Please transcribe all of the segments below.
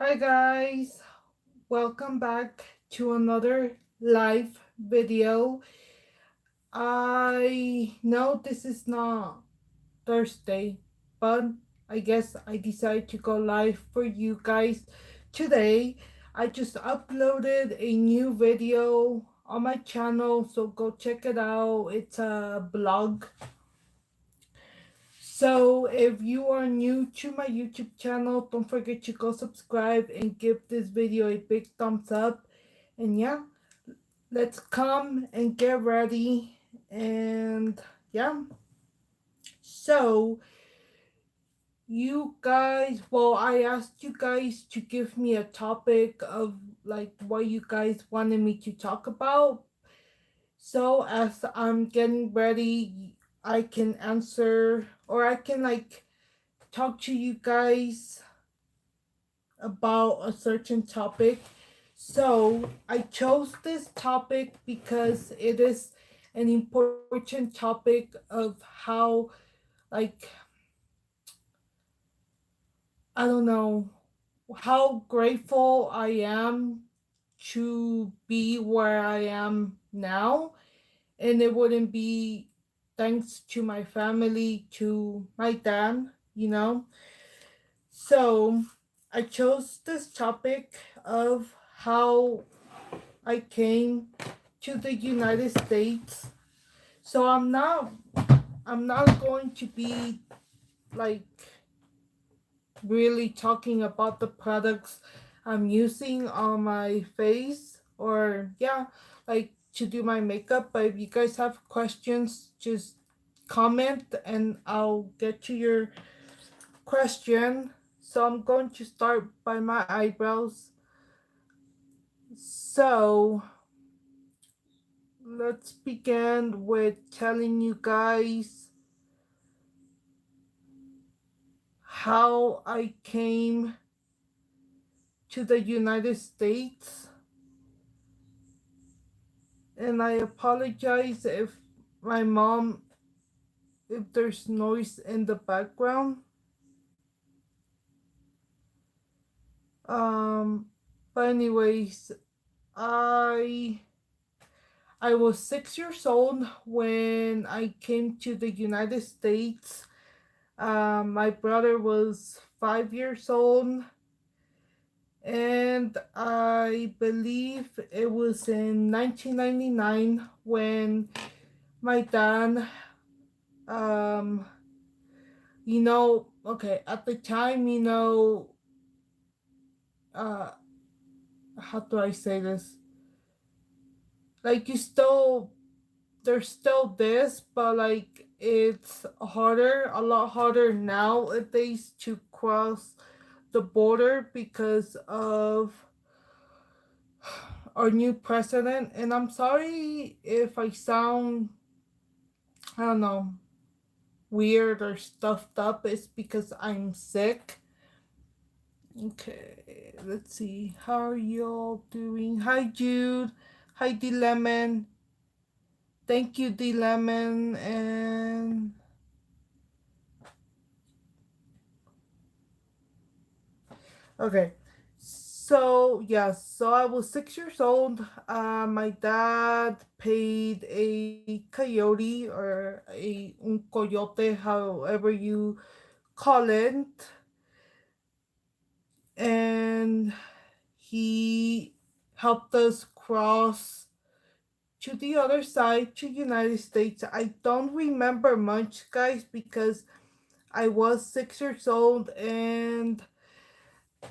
Hi guys, welcome back to another live video. I know this is not Thursday, but I guess I decided to go live for you guys today. I just uploaded a new video on my channel, so go check it out. It's a blog. So if you are new to my YouTube channel, don't forget to go subscribe and give this video a big thumbs up. And yeah, let's come and get ready. And yeah, so you guys, well, I asked you guys to give me a topic of like what you guys wanted me to talk about. So as I'm getting ready, I can answer or I can like talk to you guys about a certain topic. So I chose this topic because it is an important topic of how, like, I don't know, how grateful I am to be where I am now. And it wouldn't be thanks to my family, to my dad. So I chose this topic of how I came to the United States. So I'm not going to be like really talking about the products I'm using on my face or yeah, like to do my makeup. But if you guys have questions, just comment and I'll get to your question. So I'm going to start by my eyebrows. So let's begin with telling you guys how I came to the United States. And I apologize my mom, if there's noise in the background. Um, but anyways, I I was 6 years old when I came to the United States. My brother was 5 years old, and I believe it was in 1999 when my dad, um, okay, at the time, uh, how do I say this? Like, there's still this, but like, it's a lot harder nowadays to cross the border because of our new president. And I'm sorry if I sound, I don't know, weird or stuffed up. It's because I'm sick. Okay, let's see. How are y'all doing? Hi, Jude. Hi, D Lemon. Thank you, D Lemon. And okay. So yeah, so I was 6 years old. My dad paid a coyote or un coyote, however you call it, and he helped us cross to the other side to United States. I don't remember much, guys, because I was 6 years old, and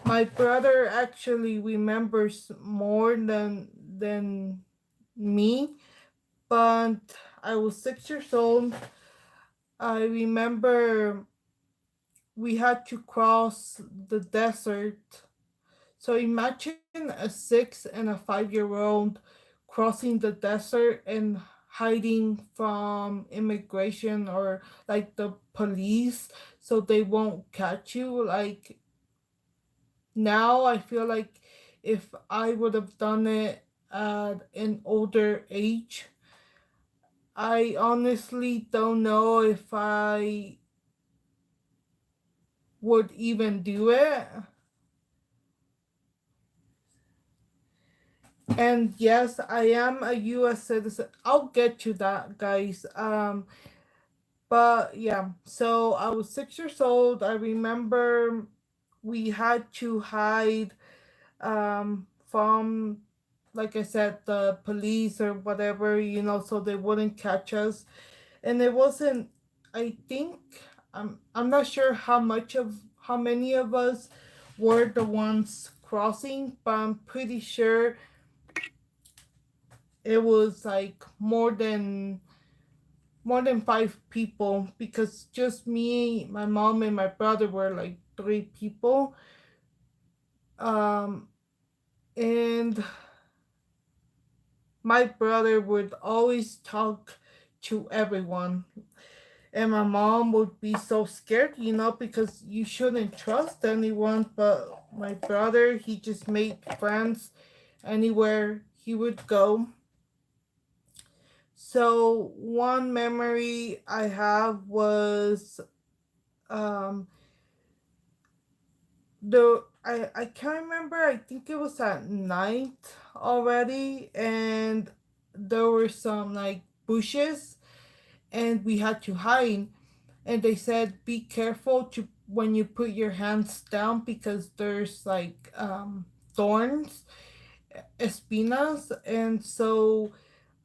my brother actually remembers more than me. But I was 6 years old. I remember we had to cross the desert. So imagine a 6 and a 5-year-old crossing the desert and hiding from immigration or like the police so they won't catch you. Like, now I feel like if I would have done it at an older age, I honestly don't know if I would even do it. And yes, I am a US citizen. I'll get to that, guys. But yeah, so I was 6 years old. I remember we had to hide from, like I said, the police or whatever, so they wouldn't catch us. And it wasn't, I think, I'm not sure how many of us were the ones crossing, but I'm pretty sure it was like more than 5 people, because just me, my mom, and my brother were like 3 people. Um, and my brother would always talk to everyone, and my mom would be so scared, because you shouldn't trust anyone. But my brother, he just made friends anywhere he would go. So one memory I have was um I can't remember. I think it was at night already, and there were some like bushes, and we had to hide. And they said, be careful to when you put your hands down, because there's like thorns, espinas. And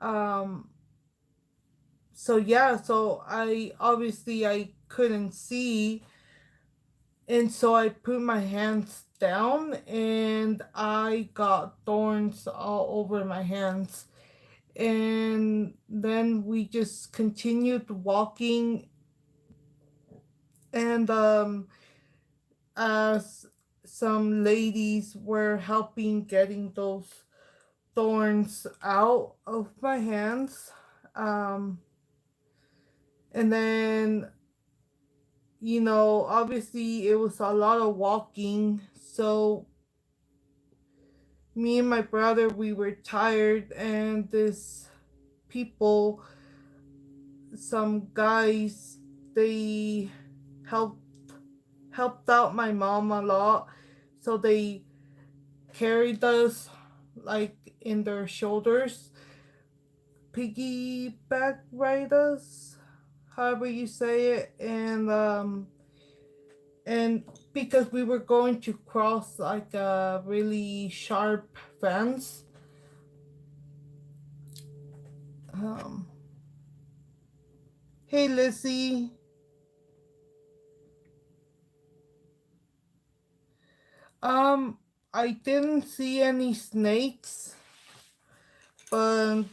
um yeah, so I couldn't see, and so I put my hands down, and I got thorns all over my hands. And then we just continued walking, and as some ladies were helping getting those thorns out of my hands. Um, and then, obviously it was a lot of walking. So me and my brother, we were tired, and this people, some guys, they helped helped out my mom a lot. So they carried us like in their shoulders, piggyback ride us, however you say it. And because we were going to cross like a really sharp fence. um hey, Lizzie. um I didn't see any snakes, but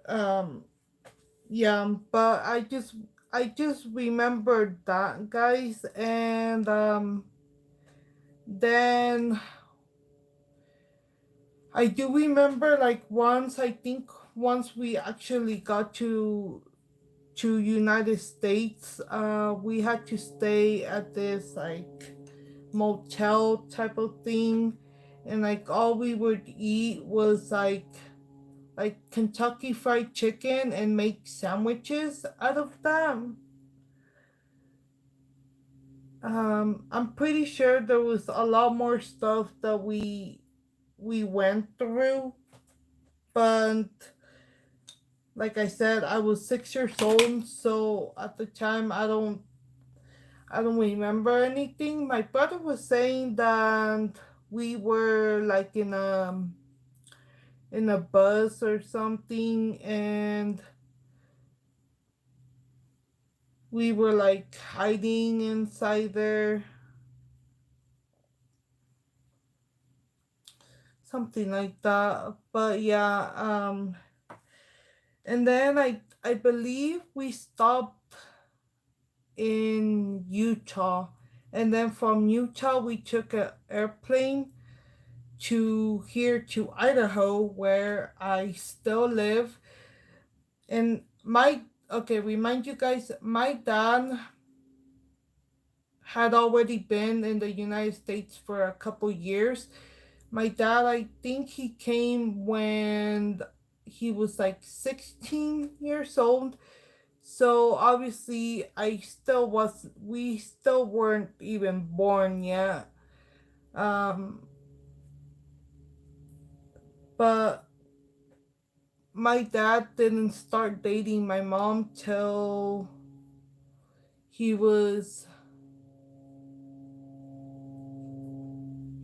um yeah, but I just remembered that, guys. And then I do remember, like, once we actually got to United States, we had to stay at this like motel type of thing, and like all we would eat was like Kentucky Fried Chicken, and make sandwiches out of them. I'm pretty sure there was a lot more stuff that we went through, but like I said, I was 6 years old, so at the time I don't remember anything. My brother was saying that we were like in a bus or something, and we were like hiding inside there, something like that. But yeah, and then I believe we stopped in Utah, and then from Utah we took an airplane to here to Idaho, where I still live. And my okay, remind you guys, my dad had already been in the United States for a couple years. My dad, I think he came when he was like 16 years old. So obviously, we still weren't even born yet. Um, But my dad didn't start dating my mom till he was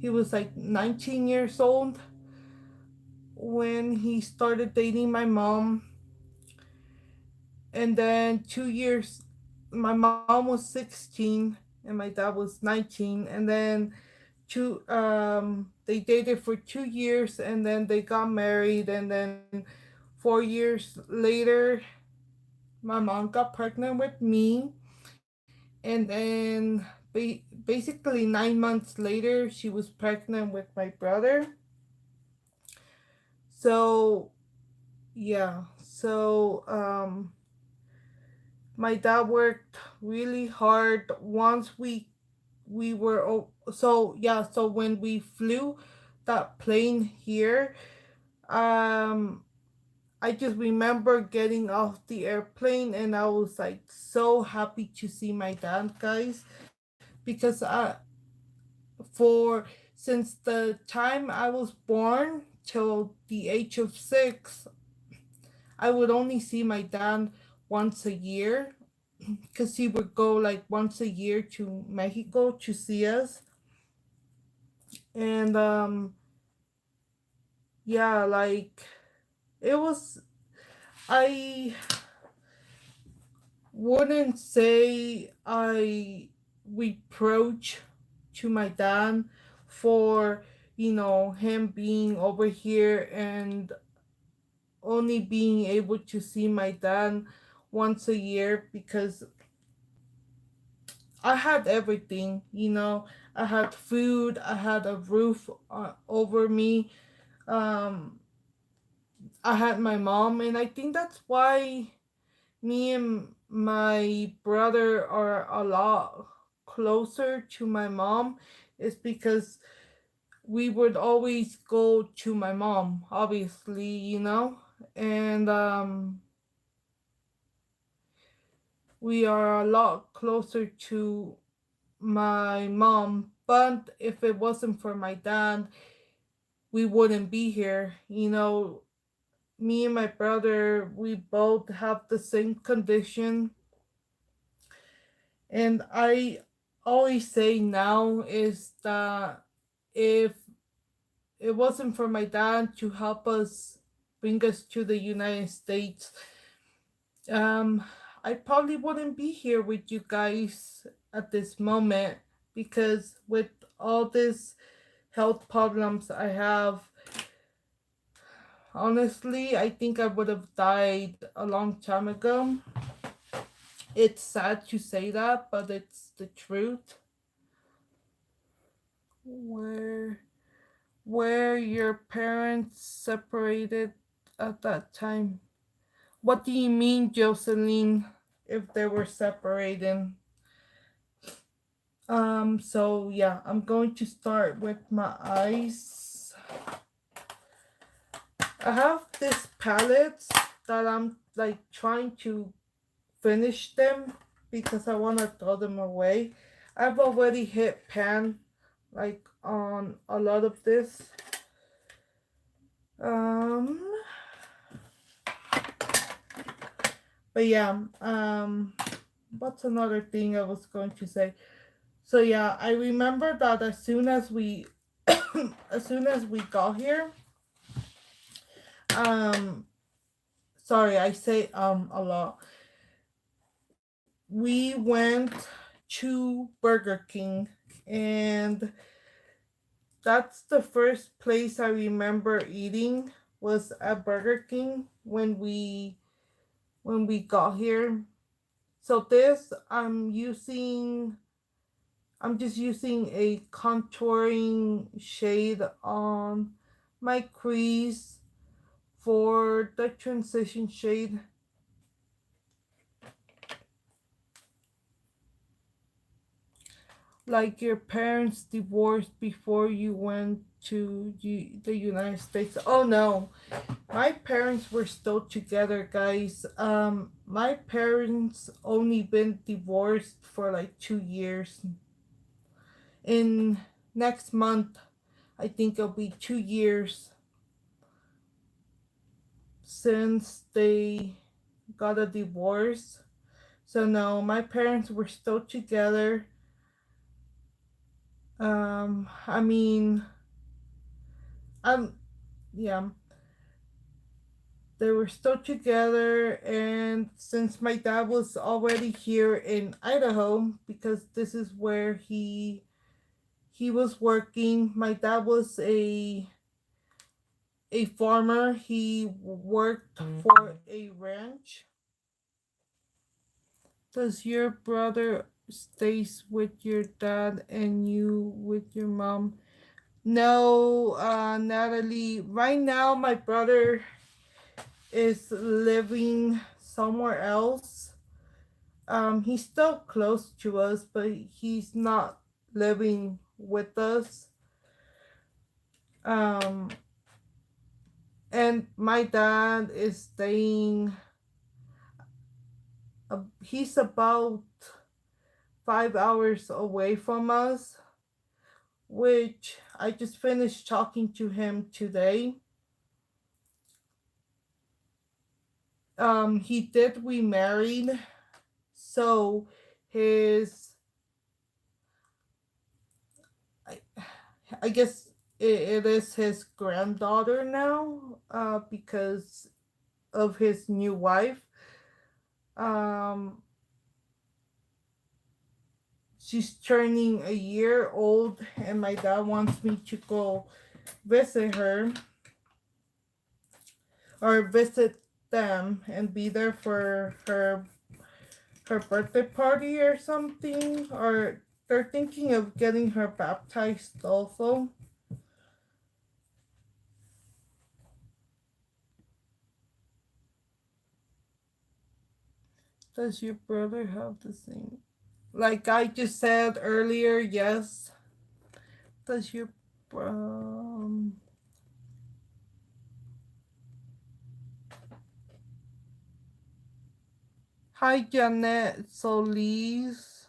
he was like 19 years old when he started dating my mom. And then 2 years, my mom was 16 and my dad was 19. And then they dated for 2 years, and then they got married. And then 4 years later, my mom got pregnant with me. And then basically 9 months later, she was pregnant with my brother. So yeah, my dad worked really hard. Once we were so yeah, so when we flew that plane here, um I just remember getting off the airplane and I was like so happy to see my dad, guys, because for since the time I was born till the age of 6, I would only see my dad once a year, because he would go like once a year to Mexico to see us. And yeah, like it was, I wouldn't say I reproach to my dad for, him being over here and only being able to see my dad once a year, because I had everything, I had food, I had a roof over me, um, I had my mom, and I think that's why me and my brother are a lot closer to my mom, is because we would always go to my mom, obviously, and we are a lot closer to my mom. But if it wasn't for my dad, we wouldn't be here. Me and my brother, we both have the same condition. And I always say now is that if it wasn't for my dad to help us bring us to the United States, um, I probably wouldn't be here with you guys at this moment, because with all this health problems I have, honestly, I think I would have died a long time ago. It's sad to say that, but it's the truth. Where were your parents separated at that time? What do you mean, Jocelyn, if they were separated? So yeah, I'm going to start with my eyes. I have this palette that I'm like trying to finish them because I want to throw them away. I've already hit pan like on a lot of this. Um but yeah, what's another thing I was going to say? So yeah, I remember that as soon as we as soon as we got here, um sorry, I say a lot. We went to Burger King, and that's the first place I remember eating was at Burger King when we got here. So this I'm just using a contouring shade on my crease for the transition shade. Like your parents divorced before you went to the United States? Oh no, my parents were still together, guys. My parents only been divorced for like 2 years. In next month, I think it'll be 2 years. since they got a divorce. So no, my parents were still together. I mean, um, yeah, they were still together, and since my dad was already here in Idaho, because this is where he was working. My dad was a farmer. He worked for a ranch. Does your brother stays with your dad and you with your mom? No, Natalie. Right now, my brother is living somewhere else. He's still close to us, but he's not living with us. Um, and my dad is staying. He's about 5 hours away from us, which I just finished talking to him today. He did remarried, so his I, I guess it is his granddaughter now, because of his new wife. Um, she's turning a year old, and my dad wants me to go visit her or visit them and be there for her birthday party or something. Or they're thinking of getting her baptized also. Does your brother have the same? Like I just said earlier, yes. Does your Hi Janet Solis.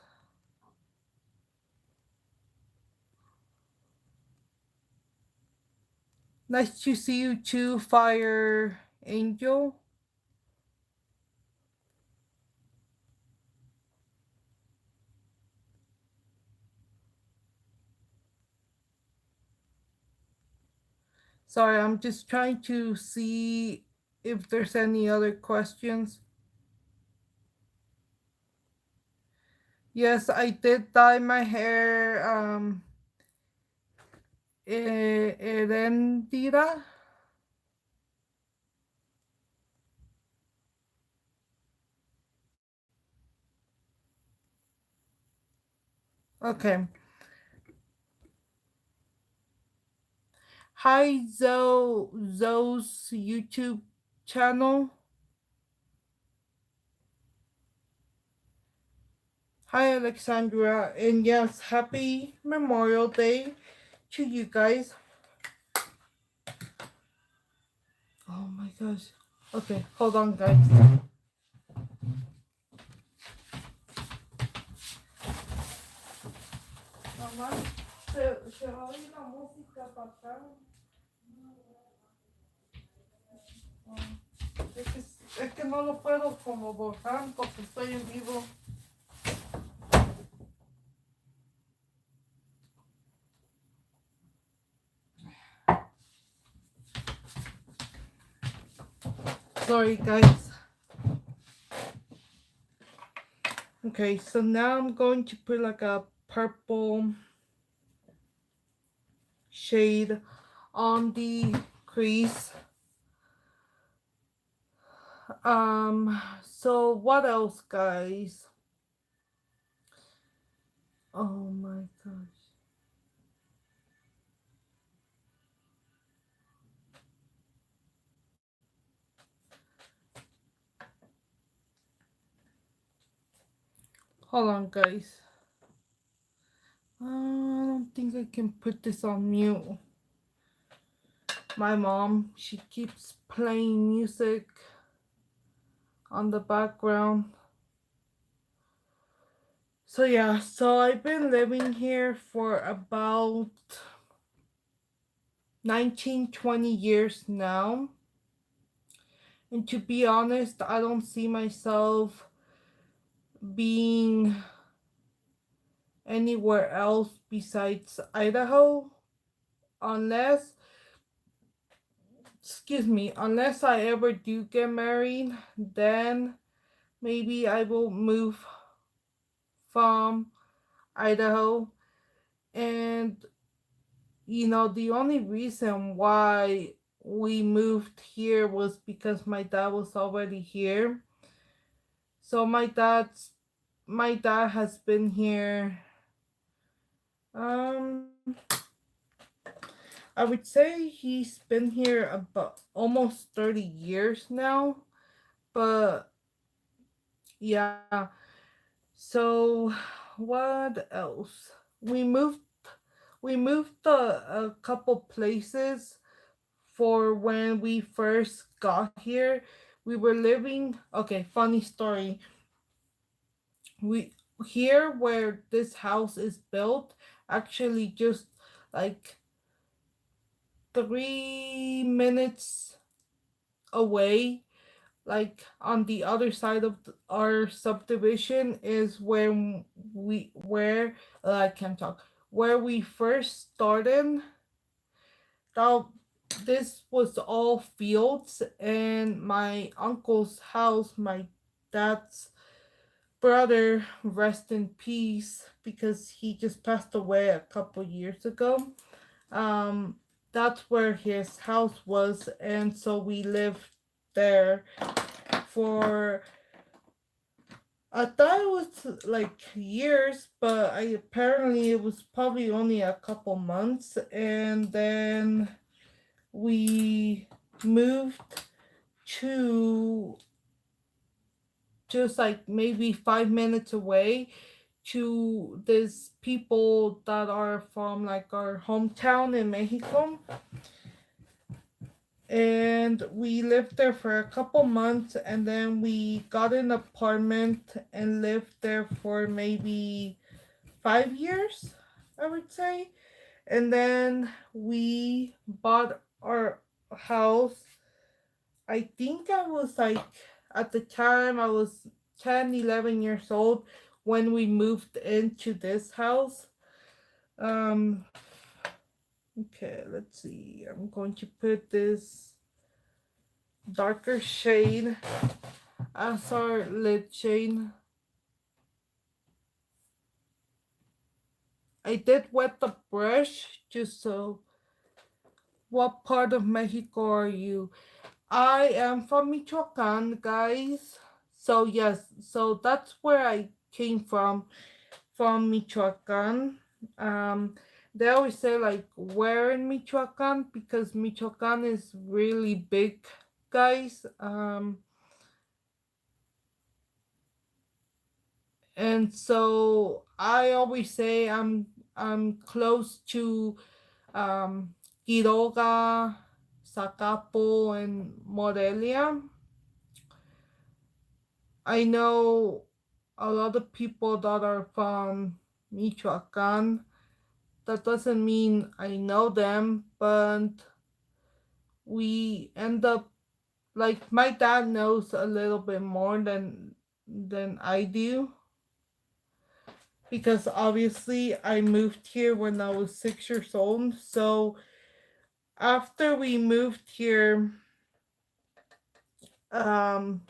Nice to see you too, Fire Angel. Sorry, I'm just trying to see if there's any other questions. Yes, I did dye my hair. Erendira. Okay. Hi, Zoe's YouTube channel. Hi, Alexandra. And yes, happy Memorial Day to you guys. Oh my gosh. Okay, hold on, guys. Mamá, se va a oír la música para acá. Es que no lo puedo como borrar porque estoy en vivo. Sorry, guys. Okay, so now I'm going to put like a purple shade on the crease. So what else, guys? Oh my gosh. Hold on, guys. I don't think I can put this on mute. My mom, she keeps playing music on the background. So yeah, so I've been living here for about 19, 20 years now. And to be honest, I don't see myself being anywhere else besides Idaho unless, excuse me, unless I ever do get married, then maybe I will move from Idaho. And the only reason why we moved here was because my dad was already here. So my dad has been here, um I would say he's been here about almost 30 years now. But yeah, so what else? We moved we moved a couple places for when we first got here. We were living, okay, funny story. We Here where this house is built, actually just like 3 minutes away, like on the other side of our subdivision, is where I can talk, where we first started. Now, this was all fields, and my uncle's house, my dad's brother, rest in peace, because he just passed away a couple years ago. Um, that's where his house was, and so we lived there for, I thought it was like years, but apparently it was probably only a couple months, and then we moved to just like maybe 5 minutes away to these people that are from like our hometown in Mexico. And we lived there for a couple months, and then we got an apartment and lived there for maybe 5 years, I would say. And then we bought our house. I think I was like, at the time, I was 10, 11 years old when we moved into this house. Um, okay, let's see. I'm going to put this darker shade as our lid shade. I did wet the brush just so. What part of Mexico are you? I am from Michoacan, guys. So yes, so that's where I came from Michoacan. Um, they always say like where in Michoacan, because Michoacan is really big, guys. And so I always say I'm close to um, Quiroga, Zacapo, and Morelia. I know a lot of people that are from Michoacan. That doesn't mean I know them, but we end up, like, my dad knows a little bit more than I do, because obviously I moved here when I was 6 years old. So after we moved here, um,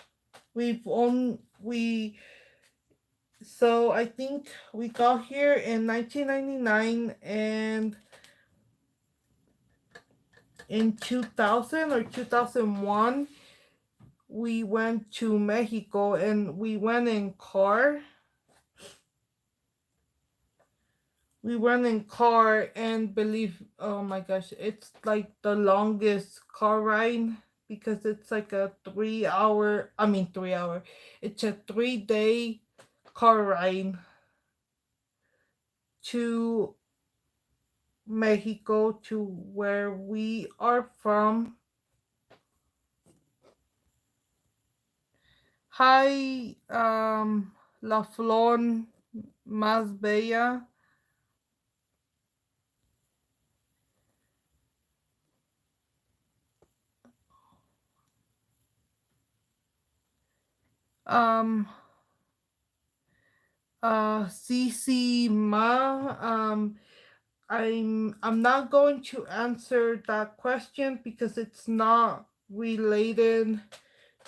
we've on we so I think we got here in 1999, and in 2000 or 2001 we went to Mexico, and we went in car, and believe, oh my gosh, it's like the longest car ride, because it's like a 3 hour, I mean 3 hour, it's a 3 day car ride to Mexico, to where we are from. Hi, La Flor Más Bella. Um, CC Ma. I'm not going to answer that question because it's not related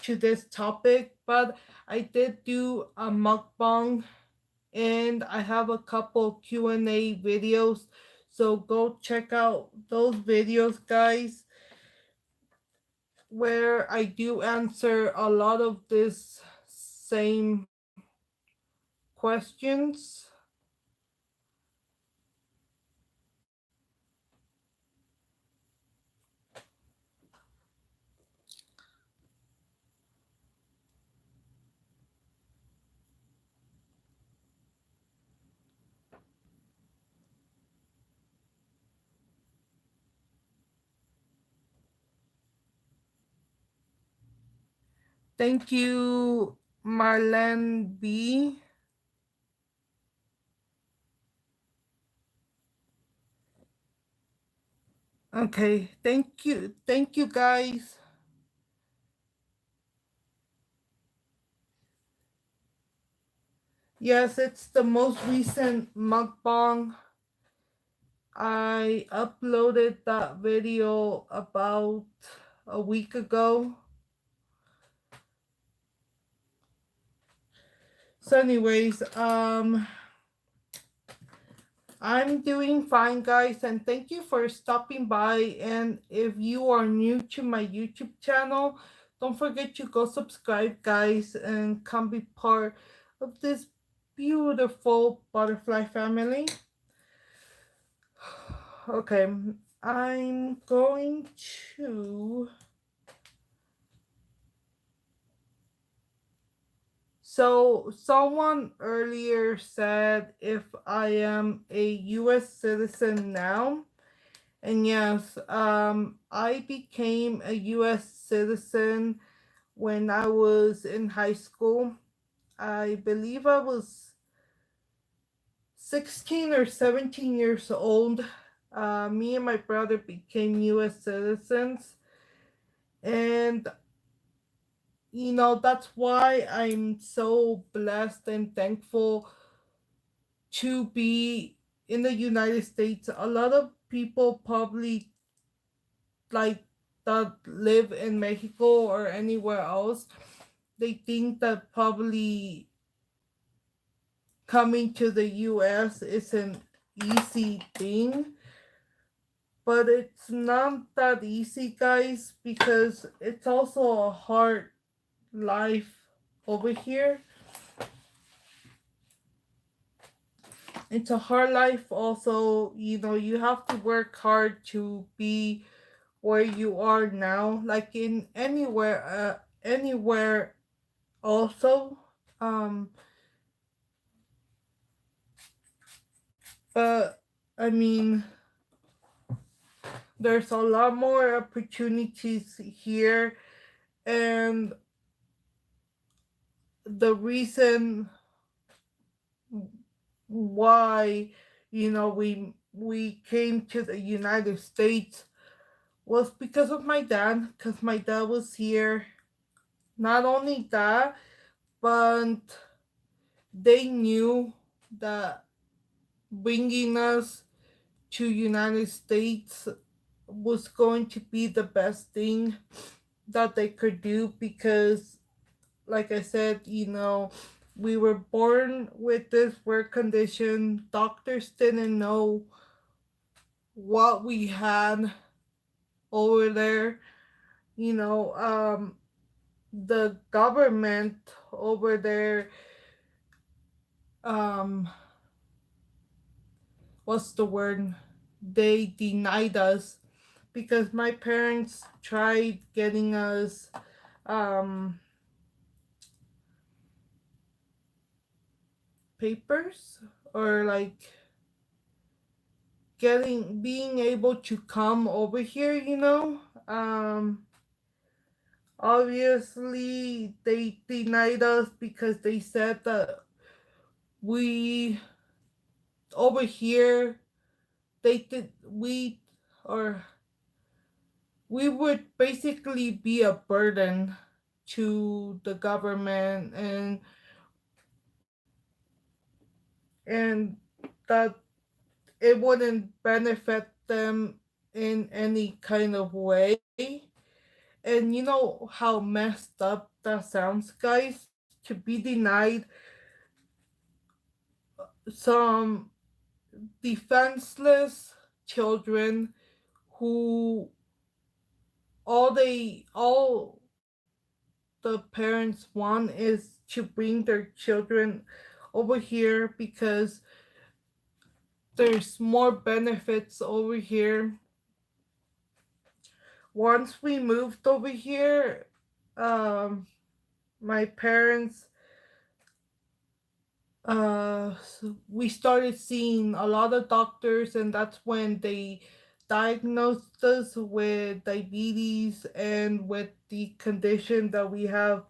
to this topic, but I did do a mukbang and I have a couple Q&A videos. So go check out those videos, guys, where I do answer a lot of this same questions. Thank you, Marlene B. Okay, thank you, guys. Yes, it's the most recent mukbang. I uploaded that video about a week ago. So, anyways, I'm doing fine, guys, and thank you for stopping by. And if you are new to my YouTube channel, don't forget to go subscribe, guys, and come be part of this beautiful butterfly family. Okay, I'm going to. So, someone earlier said if I am a US citizen now. And yes, I became a US citizen when I was in high school. I believe I was 16 or 17 years old. Me and my brother became US citizens. And, that's why I'm so blessed and thankful to be in the United States. A lot of people probably like that live in Mexico or anywhere else, they think that probably coming to the US is an easy thing, but it's not that easy, guys, because it's also a hard life over here. It's a hard life also, you have to work hard to be where you are now, like in anywhere also. Um, but I mean, there's a lot more opportunities here, and the reason why we came to the United States was because of my dad, because my dad was here. Not only that, but they knew that bringing us to United States was going to be the best thing that they could do because, like I said, we were born with this rare condition. Doctors didn't know what we had over there. The government over there, um, what's the word? They denied us because my parents tried getting us um, papers or like being able to come over here. um Obviously they denied us because they said that we over here they did we or we would basically be a burden to the government, and that it wouldn't benefit them in any kind of way. And you know how messed up that sounds, guys? To be denied some defenseless children who all the parents want is to bring their children over here because there's more benefits over here. Once we moved over here, um, my parents, we started seeing a lot of doctors, and that's when they diagnosed us with diabetes and with the condition that we have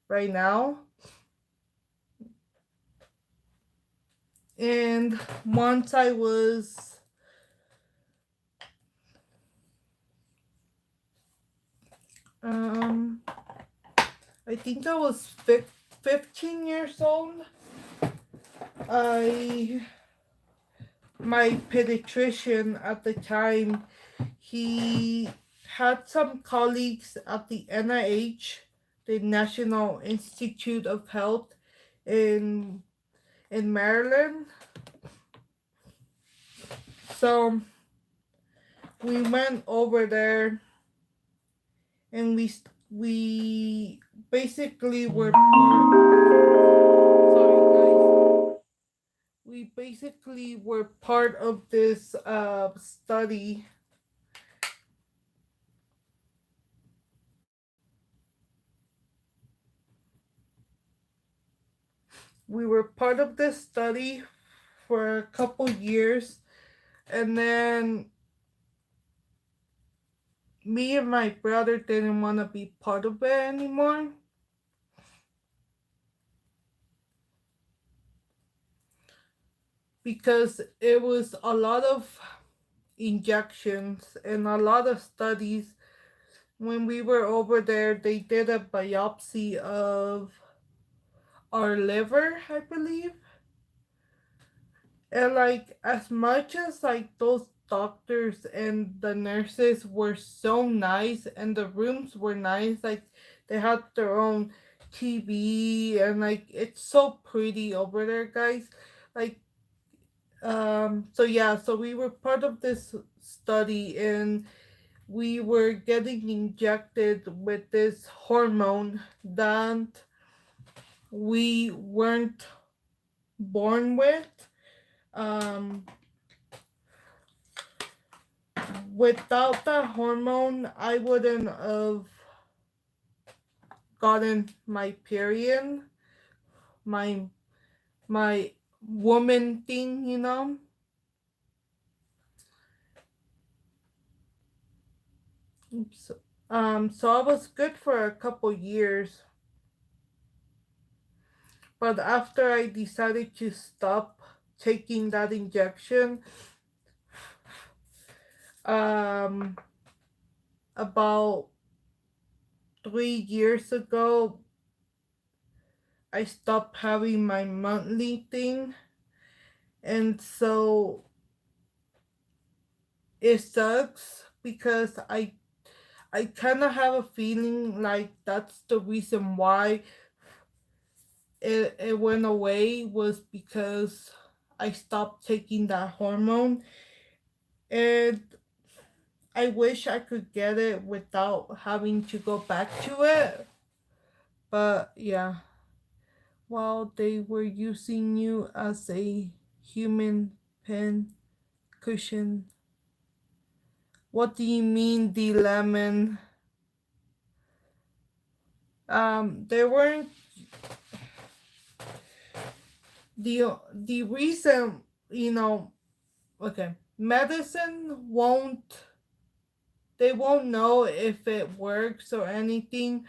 right now. And once I was, um, I think I was 15 years old, I my pediatrician at the time, he had some colleagues at the NIH, the National Institute of Health in Maryland. So we went over there, and we basically were sorry guys, we basically were part of this study. We were part of this study for a couple years, and then me and my brother didn't want to be part of it anymore because it was a lot of injections and a lot of studies. When we were over there, they did a biopsy of our liver, I believe. And like, as much as like those doctors and the nurses were so nice and the rooms were nice, like they had their own TV, and like it's so pretty over there, guys. Like, so yeah, so we were part of this study, and we were getting injected with this hormone that we weren't born with. Um, Without that hormone, I wouldn't have gotten my period, my my woman thing, you know. Oops. So I was good for a couple years, but after I decided to stop taking that injection, um, about 3 years ago, I stopped having my monthly thing, and so it sucks because I kind of have a feeling like that's the reason why it went away, was because I stopped taking that hormone. And I wish I could get it without having to go back to it. But yeah, while they were using you as a human pin cushion. What do you mean, the lemon? They weren't the reason, you know. Okay, medicine won't, they won't know if it works or anything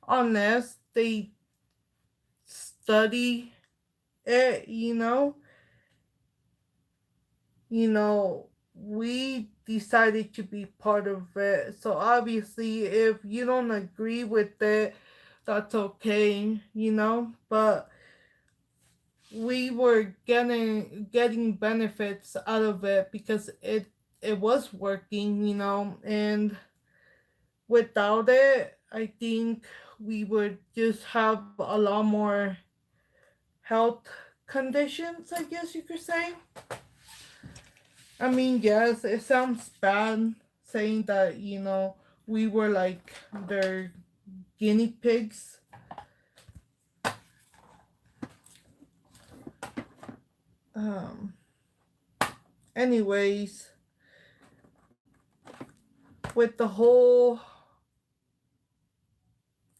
unless they study it, we decided to be part of it. So obviously, if you don't agree with it, that's okay, you know. But we were getting benefits out of it because it was working, you know, and without it, I think we would just have a lot more health conditions, I guess you could say. I mean, yes, it sounds bad saying that, you know, we were like their guinea pigs. Um, anyways, with the whole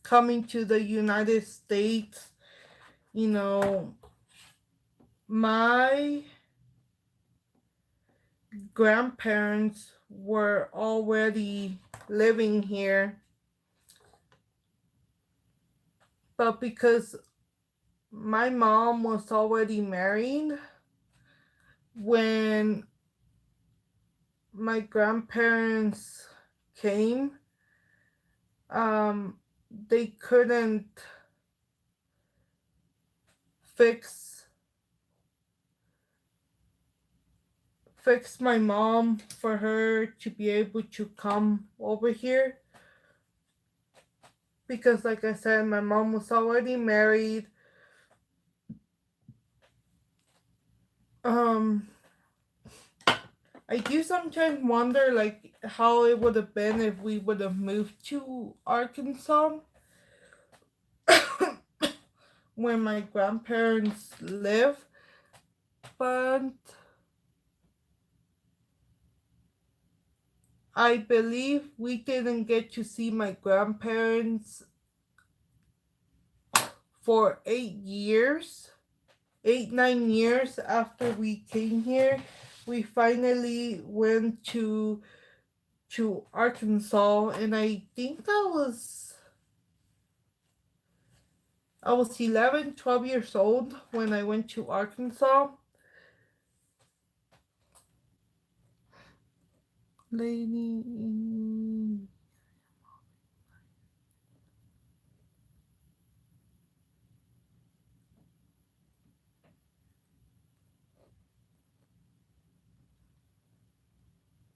coming to the United States, you know, my grandparents were already living here, but because my mom was already married when my grandparents came, um, they couldn't fix fix my mom for her to be able to come over here because like I said my mom was already married. um I do sometimes wonder like how it would have been if we would have moved to Arkansas where my grandparents live, but I believe we didn't get to see my grandparents for 8 years, 8, 9 years after we came here. We finally went to Arkansas, and I think I was 11, 12 years old when I went to Arkansas. Lady,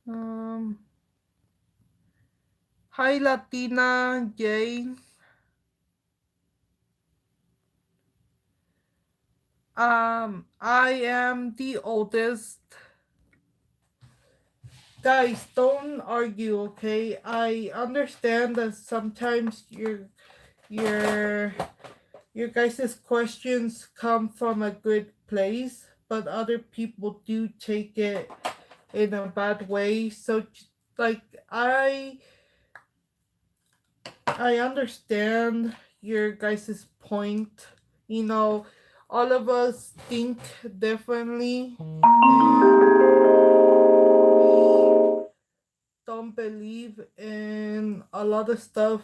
um, hi Latina Jane. I am the oldest. Guys, don't argue, okay? I understand that sometimes your your guys' questions come from a good place, but other people do take it in a bad way. So like I understand your guys' point. You know, all of us think differently and we don't believe in a lot of stuff,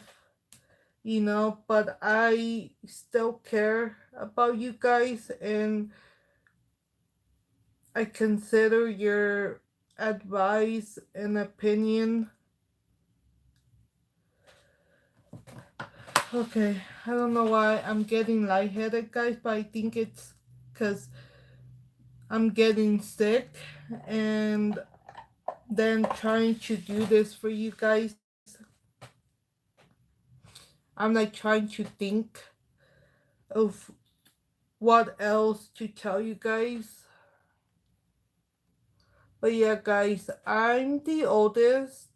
you know, but I still care about you guys and I consider your advice and opinion. Okay, I don't know why I'm getting lightheaded, guys, but I think it's because I'm getting sick and then trying to do this for you guys. I'm like trying to think of what else to tell you guys. But yeah, guys, I'm the oldest.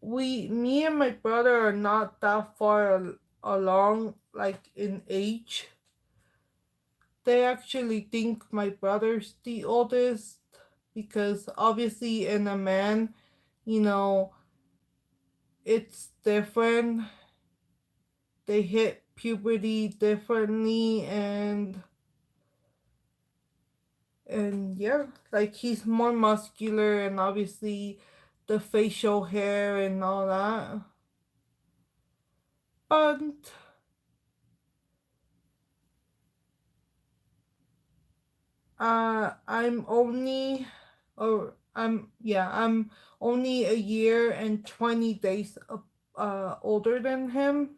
Me and my brother are not that far along, like in age. They actually think my brother's the oldest because obviously in a man, you know, it's different. They hit puberty differently and yeah, like he's more muscular and obviously the facial hair and all that. But I'm only or I'm yeah, I'm only a year and 20 days older than him.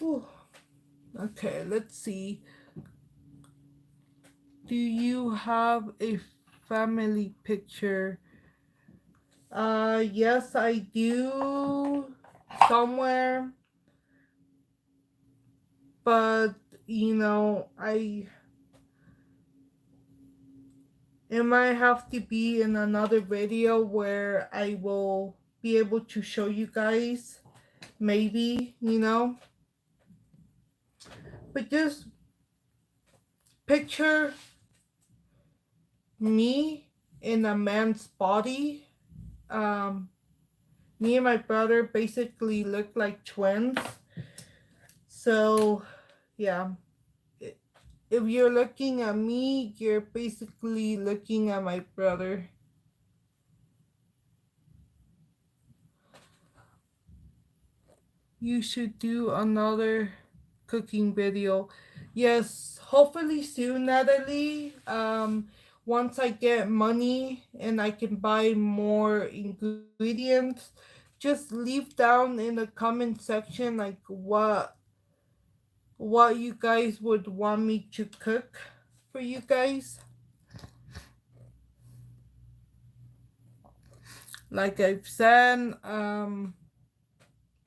Ooh. Okay, let's see. Do you have a family picture? Yes, I do somewhere, but I it might have to be in another video where I will be able to show you guys, maybe, but just picture me in a man's body. Um, Me and my brother basically look like twins. So, yeah. If you're looking at me, you're basically looking at my brother. You should do another cooking video. Yes, hopefully soon, Natalie. Once I get money and I can buy more ingredients, just leave down in the comment section like what you guys would want me to cook for you guys. Like I've said,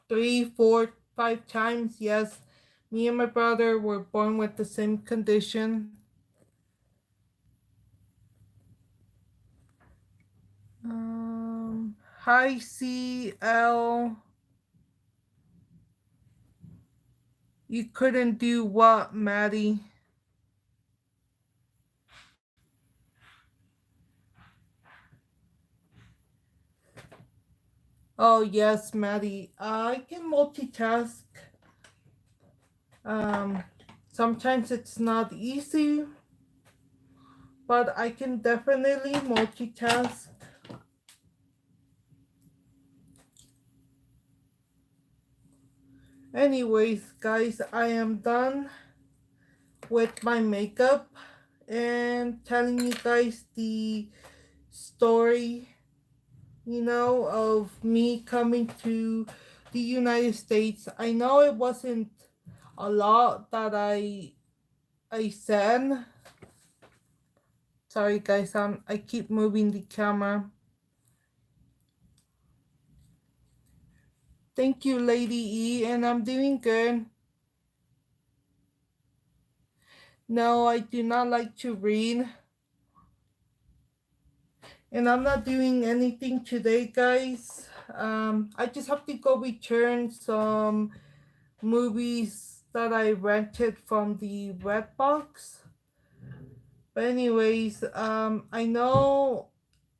3, 4, 5 times. Yes, me and my brother were born with the same condition. Hi CL. You couldn't do what, Maddie? Oh yes, Maddie. I can multitask. Um, Sometimes it's not easy, but I can definitely multitask. Anyways, guys, I am done with my makeup and telling you guys the story, of me coming to the United States. I know it wasn't a lot that I said. Sorry guys, I keep moving the camera. Thank you, Lady E, and I'm doing good. No, I do not like to read. And I'm not doing anything today, guys. I just have to go return some movies that I rented from the Redbox. But anyways, I know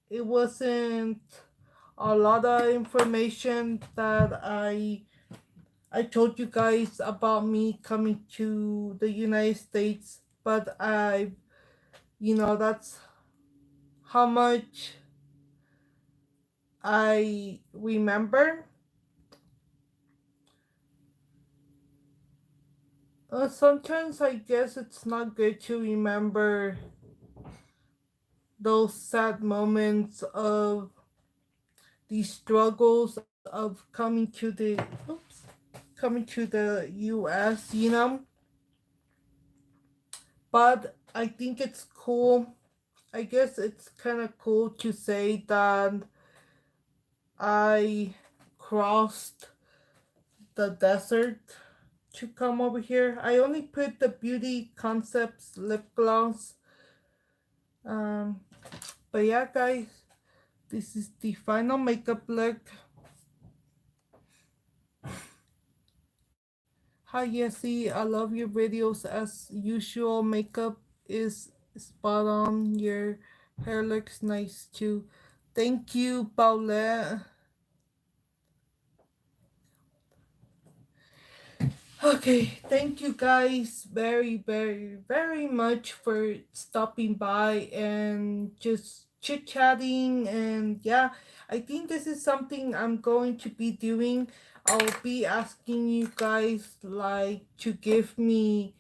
it wasn't a lot of information that I told you guys about me coming to the United States, but that's how much I remember. Sometimes I guess it's not good to remember those sad moments of the struggles of coming to the US, But I think it's cool. I guess it's kind of cool to say that I crossed the desert to come over here. I only put the Beauty Concepts lip gloss. Um, but yeah, guys, this is the final makeup look. Hi, Yessie. I love your videos as usual. Makeup is spot on. Your hair looks nice too. Thank you, Paulette. Okay, thank you guys very, very, very much for stopping by and just chit chatting. And yeah, I think this is something I'm going to be doing. I'll be asking you guys like to give me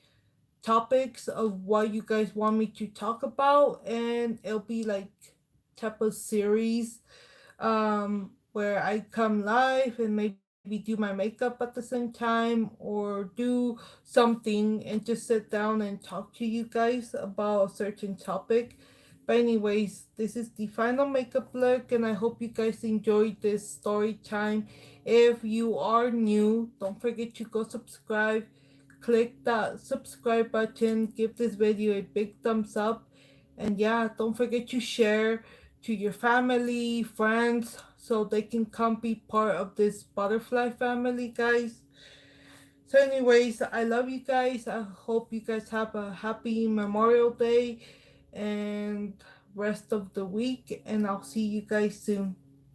topics of what you guys want me to talk about, and it'll be like type of series where I come live and maybe do my makeup at the same time or do something and just sit down and talk to you guys about a certain topic. But anyways, this is the final makeup look, and I hope you guys enjoyed this story time. If you are new, don't forget to go subscribe. Click that subscribe button, give this video a big thumbs up, and yeah, don't forget to share to your family, friends, so they can come be part of this butterfly family, guys. So, anyways, I love you guys. I hope you guys have a happy Memorial Day and rest of the week, and I'll see you guys soon.